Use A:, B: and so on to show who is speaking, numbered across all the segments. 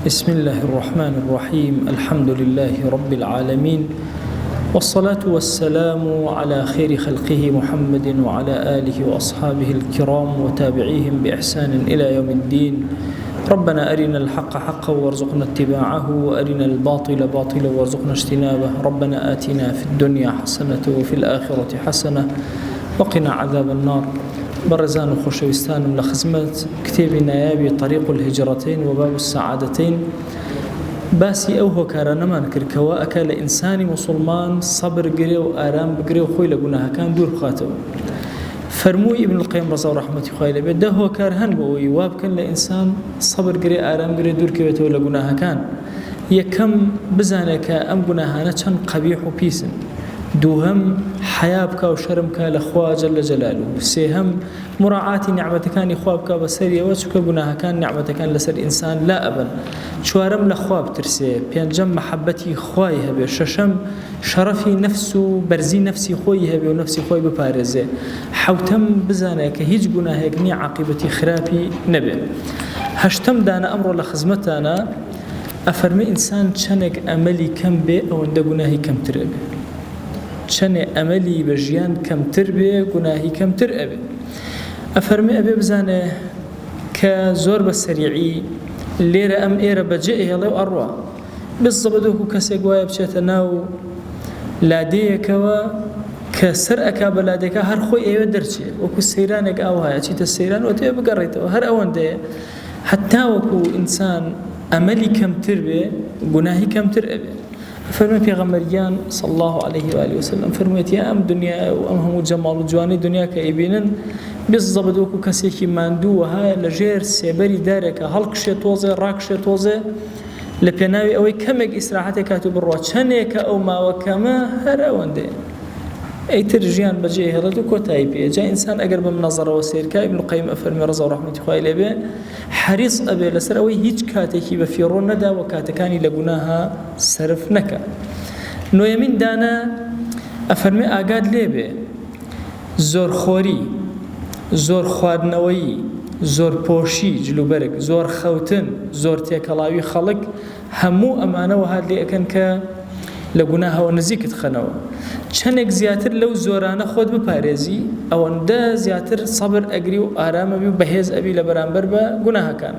A: بسم الله الرحمن الرحيم الحمد لله رب العالمين والصلاة والسلام على خير خلقه محمد وعلى آله وأصحابه الكرام وتابعيهم بإحسان إلى يوم الدين. ربنا أرنا الحق حقا وارزقنا اتباعه وأرنا الباطل باطلا وارزقنا اجتنابه. ربنا آتنا في الدنيا حسنة وفي الآخرة حسنة وقنا عذاب النار. برزان وخوشوستان لخزمت كتابي نيابي طريق الهجرتين وباب السعادتين باسي أوه كارانما نكر كواءك لإنسان مسلمان صبر قري وآرام بقري وخوي لقناها كان دور خاتو فرموي ابن القيم رضا ورحمة خايلة بده هو كارهن بوي واب كان لإنسان صبر قري آرام قري دور كيوتو لقناها كان يكم بزانك أم قناهانا كان قبيح وبيسن دوهم حيابك وشرمك لخوا جل جلاله. سيهم مراعاة نعمتك إخوابك بسرية وشك قناها كان نعمتك لسر إنسان لا أبا شوارم لخواب ترسي بينجم محبتي خوايها بششم شرفي نفسه برزي نفسي خويها ونفسي خوي ببارزه حوتم بزانك هيج قناهك ني عاقبتي خرابي نبي هشتم دانا أمر لخزمتنا أفرمي إنسان شنك أملي كم بي أو عند قناهي كم تربي چنه عملی بجیان کمتر به گناهی کمتر ابی افرمی ابی بزنه که زور بسریعی لیره ام ایره بجئه الله اروا بالضبط هو کسی گویا بچه ناو لادیه کوا کسر اکاب لادیه هر خوی ایو درچه و کو سیران اگ آوها چیت سیران و تو بقریت و هر اونده حتی و کو انسان عملی کمتر به گناهی کمتر ابی فرمي پیغمبریان صلى الله عليه وآله وسلم فرميت يا أم دنيا وأم هم جمال وجواني دنيا كأيبينن بالضبط وكو كسيكي ماندو وها لجير سيبري دارك هلق شي توزي راك شي توزي لبناوي أوي كمك إسراحتي كاتو بروا چنك أو ما وكما هراوان دي أي ترجيان بجيه هلدو كوتاي بيه جاء إنسان أقرب من نظر وسير كابن القيم أفرمي رضا ورحمة خواهي بيه حريص أبي لسر أوي هيج كاتيكي بفيرون ندا وكاتكاني لقناها سرف نكا نو يمين دانا أفرمي آقاد ليه بيه زور خوري زور خواردنوي زور پوشي جلو برق زور خوتن زور تيكلاوي خلق همو أمانة وهاد لي أكن كا لقناها ونزيك تخنوا چنك زياتر لو زورانه خود بپاريزي او انده زياتر صبر اقري و آرام ابي و بهيز ابي لبرانبر با گناها كان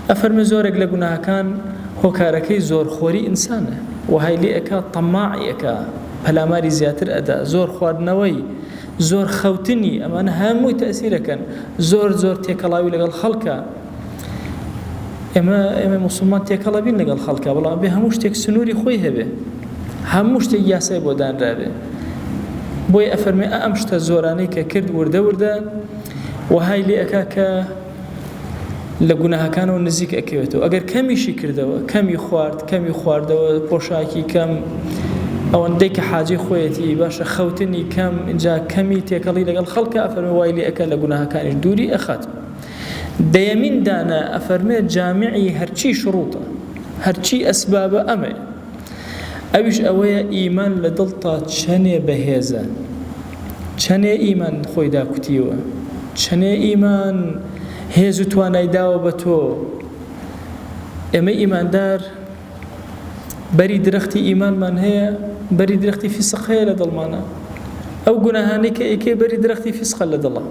A: افرمي زورك لگناها كان هو كاركي زور خوري انسانه وهاي لي اكا طماعي اكا پلاماري زياتر ادا زور خواردنوي زور خوتني اما انا هموي تأثير كان زور تيكلاوي لقل خلقا اما مسلمان تيكلاوي لقل خلقا بلا بهموش تيك سنوري خوي هبه هموش تيك ياسي بودان رابه بوي أفرمي أمشت زوراني كرد ورده وهاي لي أكاكا لقناها كانوا نزيك أكيوتو أقر كم يشي كردوا كم يخوارد بوشاكي كم أو انديك حاجي خويتي باشا خوتني كم إنجا كمي تيكالي لقال خلق أفرمي واي لي أكا لقناها كان دوري أخات ديمين دانا أفرمي جامعي هرشي شروطه هرشي أسباب أمي أويش أويا إيمان لدلتا چنه بهيزا چنه إيمان خوي دا كتيوه چنه إيمان هيزو تواناي داو بتو اما إيمان دار بري درختي إيمان من هي بري درختي فسق هي لدلمانا أو قناهاني كأيكي بري درختي فسق لدلما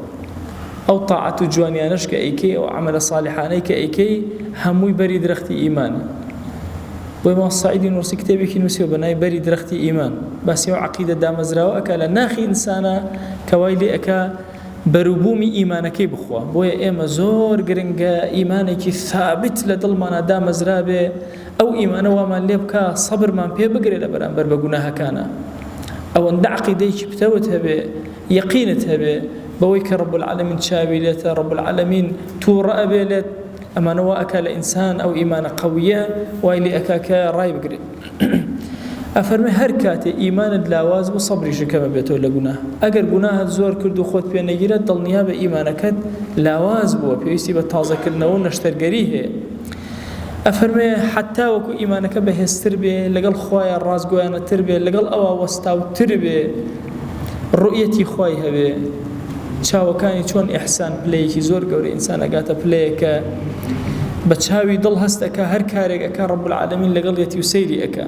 A: أو طاعة جوانيانش كأيكي أو عمل صالحاني كأيكي هموي بري درختي إيمان وما الصعيدي نورسي كتابي كي نوسي وبناي بري درختي إيمان بس يو عقيدة دامزراو أكا لناخي إنسانا كوايلي أكا بروبومي إيمانك بخوا بويا إيما زور قرنقا إيمانك ثابت لدلمانا دامزرابي أو إيمانا وما اللي بكا صبر من بيه بقري لبران بربقوناها كانا أو أن عقيدة بتوتها بي يقينتها بي بويك رب العالمين شابي ليتا رب العالمين تورأ بي ليت أما نوا أكل إنسان أو إيمان قوية وإلي أكاكا راي بقري أفرمي هركاتي إيمان اللاواز وصبري شكما بيتو لقناه أقر قناه زور كردو خود بيانا جيرا دلنيا بإيمانكت لاواز بوا بيوستي بتازا كرنو نشترقريه أفرمي حتى وكو إيمانك بهستر بي لقل خوايا الراس قوانا تربي لقل أوا وستاو تربي رؤيتي خوايها بي چاوەکانی چۆن ئیحسان پلەیەکی زۆر گەورە ئینسانە گاتە پلەیەکە بچاوی دڵ هەستەکە هەر کارێک ئەکا ڕەب العالەمین لەگەڵیەتی و سەیری ئەکا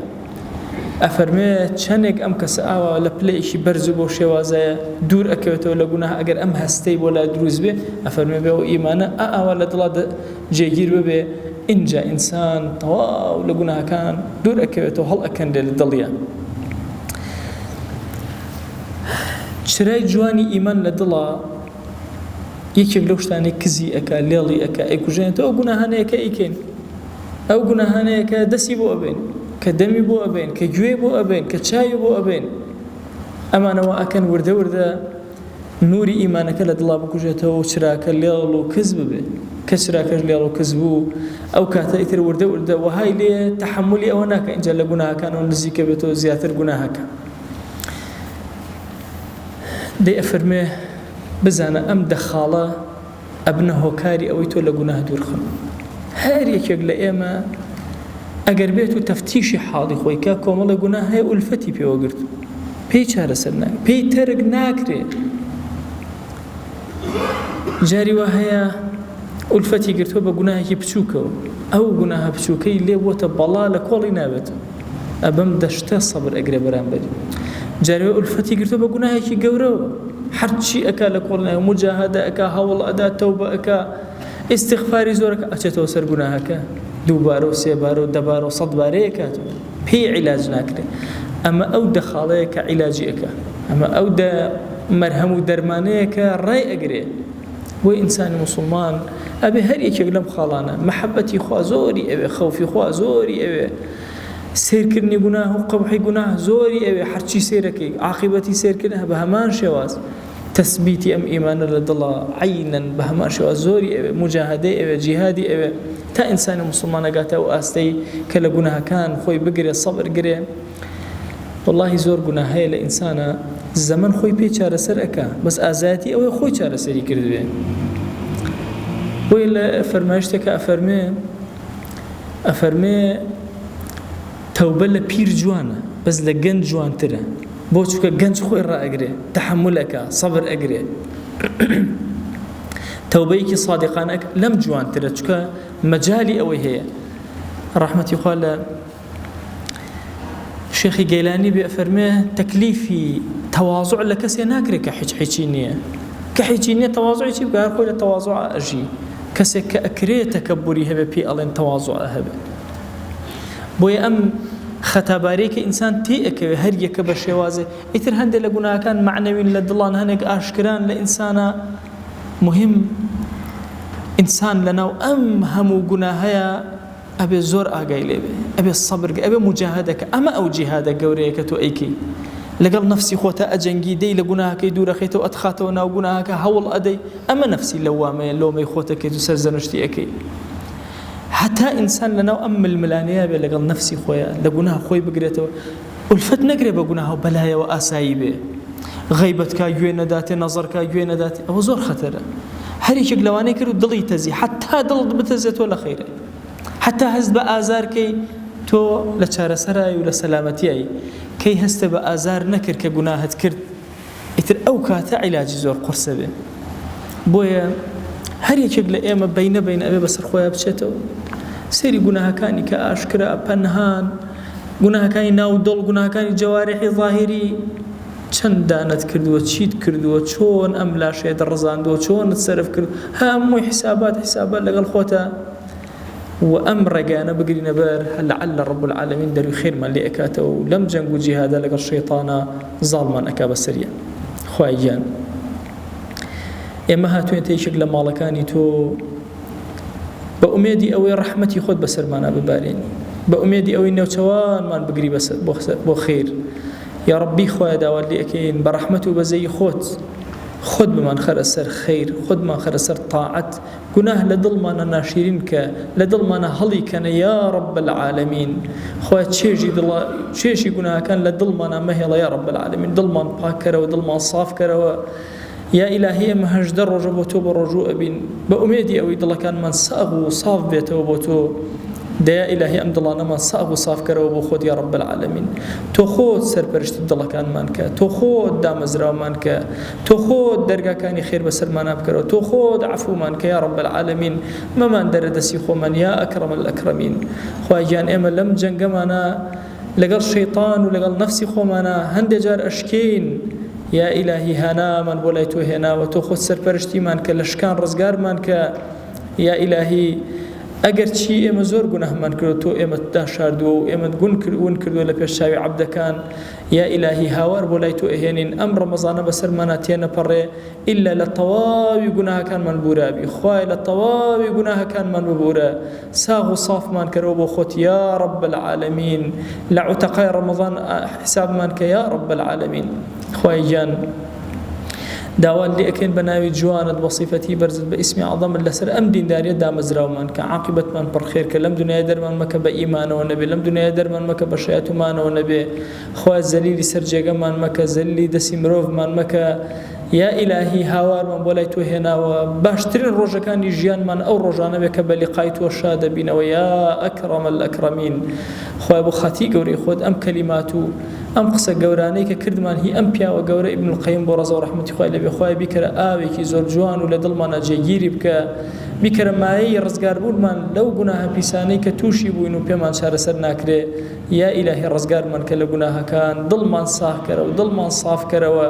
A: ئەفەرمێ چەندێک ئەم کەسە ئاوا لە پلەیەکی بەرز بۆ شێوازایە دوور ئەکەوێتەوە لە گوناه ئەگەر ئەم هەستەی بۆ لا دروست بێ ئەفەرمێ بێ و ئیمانە ئاوا لە دڵا جێگیر ببێ اینجا ئینسان تەواو لە گوناهەکان دوور ئەکەوێتەوە هەڵ ئەکەندێ لە دڵیان چرای جوانی ئیمان لە دڵە یەکێک لەو شتانەی کزی ئەکا لێڵی ئەکا ئەیکوژێنێتەوە ئەو گوناهانەیە کە ئیکەین ئەو گوناهانەیە کە دەستی بۆ ئەبێن کە دەمی بۆ ئەبێن کە گوێ بۆ ئەبێن کە چاوی بۆ ئەبێن ئەمانەوە ئەکەن وردە وردە نوری ئیمانەکە لە دڵا بکوژێتەوە و چراکە لێڵ و کز ببێ کە چراکەش لێڵ و کز بوو ئەو کاتە ئیتر وردە وردە وهای لێ تەحملی ئەوە ناکە ئینجا لە گوناهەکانەوە نزیکە بێتەوە زیاتر گوناهەکە دەی ئەفەرمێ بزانە ئەم دەخاڵە ئەبنە هۆکاری ئەوەی تۆ لە گوناه دوورخن هەر یەکێک لە ئێمە ئەگەر بێت و تەفتیشی حاڵی خۆی کە کۆمەڵە گوناه هەیە ئولفەتی پێوەگرت پێی چارەسەر ناکرێت پێی تەرک ناکرێت جاری وا هەیە ئولفەتی گرتووە بە گوناهێکی بچووکەوە ئەو گوناهە بچووکەی لێ بۆتە بەڵا لە کۆڵی نابێتەوە ئەبەم دەشتە سەبر ئەگرێ بەرامبەری جاری وا ئولفەتی گرتووە بە گوناهێکی گەورەوە هەرچی ئەکا لە کۆڵی نابێت مجاهدە ئەکا هەوڵ ئەدا تەوبە ئەکا ئیستیغفاری زۆرەکە ئەچێتەوە سەر گوناهەکە دووبارە و سێبارە و دەبارە و سەدبارەیە کاتەوە پێی عیلاج ناکرێت ئەمە ئەو دەخاڵەیە کە عیلاجی ئەکا ئەمە ئەو مەرهەم و دەرمانەیە کە ڕای ئەگرێ بۆی ئینسانی موسڵمان ئەبێ هەر یەکێک لەم خاڵانە مەحەبەتی خوا زۆری ئەوێ خەوفی خوا زۆری ئەوێ سیرکردنی گوناه و قەبحی گوناه زۆری ئەوێ هەرچی سیرەکەی عاقبەتی سیرکردن بە هەمان شێواز تەثبیتی ئەم ئیمانە لە دڵە عینەن بە هەمان شێواز زۆری ئەوێ مجاهدەی ئەوێ جیهادی ئەوێ تا ئینسانی موسڵمان ئەگاتە و ئاستەی کە لە گوناهەکان خۆی بگرێ سەبر گرێ واللهی زۆر گوناه هەیە لە ئینسانە زەمن خۆی پێ چارەسەر ئەکا بەس ئازایەتی ئەوەی خۆی چارەسەری کردوێ بۆی لە فەرمایشتێکە ئەفەرمێ تەوبە لە پیر جوانە بەس لە گەنج جوانترە بۆ چونکە گەنج خۆی ڕائەگرێ تەحمل ئەکا سەبر ئەگرێ تەوبەیەکی صادقانە لەم جوانترە چونکە مەجالی ئەوەی هەیە ڕەحمەتی خوا لە شێخی گەیلانی بێ ئەفەرمێ تەکلیفی تەواضع لە کەسێ ناکرێت کە هیچی نییە کە هیچی نییە تەواضعی چی بکە هەر خۆی لە تەواضع ئەژی کەسێک کە ئەکرێت تەکەبوری هەبێ پێی ئەڵێن تەواضع هەبێ بۆیە ئەم خەتابارەیە کە ئینسان تێ ئەکەوێ هەر یەکە بە شێوازێ ئیتر هەندێک لە گوناهەکان معنەوین لە دڵان هەنێک ئاشکران لە ئینسانە مهم ئینسان لەناو ئەم هەموو گوناهەیە ئەبێ زۆر ئاگای لێبێ ئەبێ سەبرگە ئەبێ مجاهدەکە ئەمە ئەو جیهادە گەورەیە کە تۆ ئەیکەی لەگەڵ نەفسی خۆتە ئەجەنگی دەی لە گوناهەکەی دوورەخەیتەوە ئەتخاتەوە ناو گوناهەکە هەوڵ ئەدەی ئەمە نەفسی لەوامەیە لۆمەی خۆتە کەیت و سەرزەنشتی ئەەکەی حتا ئینسان لەناو ئەم ململانەیە بێ لەگەڵ نەفسی خۆیە لە گوناه خۆی بگرێتەوە ئولفەت نەگرێ بە گوناه و بەلایەوە ئاسایی بێ غەیبەتکە گوێ نەداتێ نەزەرکە گوێ نەداتێ ئەوە زۆر خەتەرە هەر یەکێک لەوانەی کرد و دڵی تەزی حتا دڵت بتەزێتەوە لە خەیرە حتا هەست بە ئازارکەی تۆ لە چارەسەرایی و لە سەلامەتیایی کەی هەستە بە ئازار نەکرد کە گوناهت کرد ئیتر ئەو کاتە عیلاجی زۆر قورسە بێ بۆیە هەر یەکێک لە ئێمە بەینە ئەبێ بەسەر خۆیان بچێتەوە سەیری گوناهەکانی کە ئاشکرا پەنهان گوناهەکانی ناودڵ گوناهەکانی جەوارحی ظاهری چەند دانت کردووە چیت کردووە چۆن ئەم لاشەیە دەڕزاندووە چۆنت سەرف کرد هەمووی حسابات لەگەڵ خۆتە و ئەم ڕێگانە بگرینە بەر لەعەل ڕەب العالەمین دەروی خێرمان لێ ئەکاتەوە و لەم جەنگ و جیهادە لەگەڵ شەیطانە زاڵمان ئەکا بەسەریە خوای گیان ئێمە هاتوێن تێیشێک لە ماڵەکانی تۆ بە ئومێدی ئەوەی ڕەحمەتی خۆت بەسەرمانە ببارێنی بە ئومێدی ئەوەی نێوچەوانمان بگری بۆ خێر یا ڕەبی خوایە داوات لێ ئەکەین بە ڕەحمەت و بەزەی خۆت بمان خەرە سەر خەیر خۆتمان خەرە سەر تاعەت گوناه لە دڵمانە ناشیرین کە لە دڵمانە هەڵی کەنە یا ڕەب العالەمین خوای چێژی گوناهەکان لە دڵمانە مەهێڵە یا ڕەب العالەمین دڵمان پاک کەرەوە دڵمان صاف کەرەوە یا ئیلاهی ئێمە هەژدە ڕۆژە بۆ تۆ بە ڕۆژوو ئەبین بە ئومێدی ئەوەی دڵەکانمان ساغ و صاف بێتەوە بۆ تۆ دەیا ئیلاهی ئەم دڵانەمان ساغ و سافکەرەوە بۆ خۆت یا رب العالمین تۆ خۆت سەرپەرشتی دڵەکانمان کە تۆ خۆت دامەزراومان کە تۆ خۆت دەرگاکانی خێر بەسەرمان بکەرەوە تۆ خۆت عەفومان کە یا رب العالمین مەمان دەرەدەسی خۆمان یا ئەکرەم الئەکرەمین خوای گیان ئێمە لەم جەنگەمانە لەگەڵ شەیطان و لەگەڵ نەفسی خۆمانە هەندێک جار ئەشکین یا ئیلاهی هەنامان بۆ لای تۆ هێناوە تۆ خۆت سەرپەرشتیمان کە لە شکان ڕزگارمان کە یا ئیلاهی ئەگەر چی ئێمە زۆر گوناهمان کردو تۆ ئێمە داشاردووە و ئێمە ون کردووە لە پێشچاوی عەبدەکان یا ئیلاهی هاوار بۆ لای تۆ ئەهێنین ئەم ڕەمەزانە بەسەرمانە تێنەپەڕێ ئیلا لە تەواوی گوناهەکانمان بورابی خوای لە تەواوی گوناهەکانمان ببورە ساغ و صافمان کەرەوە بۆ خۆت یا رب العالمین لە عوتەقای ڕەمەزان حسابمان کە یا رب العالمین خوای گیان داوان لێ ئەکەین بە ناوی جوانت بە صیفەتی بەرزت بە ئیسمی عەظەمت لەسەر ئەم دینداریە دامەزراومان کە عاقبەتمان پڕخێر کە لەم دنیای دەرمان مەکە بە ئیمانەوە نەبێ لەم دنیای دەرمان مەکە بە شایەتومانەوە نەبێ خوای زەلیلی سەر جێگەمان مەکە زەلیلی دەستی مرۆڤمان مەکە یا ئیلاهی هاوارمان بۆ لای تۆ هێناوە باشترین ڕۆژەکانی ژیانمان ئەو ڕۆژانە بێ کە بە لیقای تۆ شاد دەبینەوە یا ئەکرەم الئەکرەمین خوای بۆ خاتی گەورەی خۆت ئەم کەلیمات و ئەم قسە گەورانەی کە کردمان هی ئەم پیاوە گەورە ئیبن القەیم بۆ ڕەزا و ڕەحمەتی خوای لەبێ خوای بیکەرە ئاوێکی زۆر جوان و لە دڵمانە جێگیری بکە بیکەرە مایەی ڕزگاربوونمان لەو گوناهە پیسانەی کە تووشی بووین و پێمان چارەسەر ناکرێ یا ئیلاهی ڕزگارمان کە لە گوناهەکان دڵمان ساغ کەرەوە دڵمان صاف کەرەوە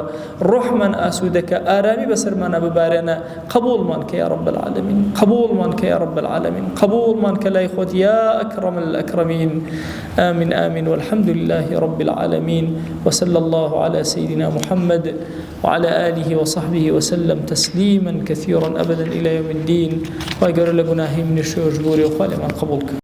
A: ڕۆحمان ئاسوودەکە ئارامی بەسەرمانە ببارێنە قبولمان کە یا رب العالمین قبولمان کە یا رب العالمین قبولمان کە لای خۆت یا ئەکرەم الئەکرەمین آمین آمین والحمد لله رب العالمين وصلى الله على سيدنا محمد وعلى آله وصحبه وسلم تسليما كثيرا أبدا إلى يوم الدين وأجر لقناهي من الشوج بوري وخالي من قبولك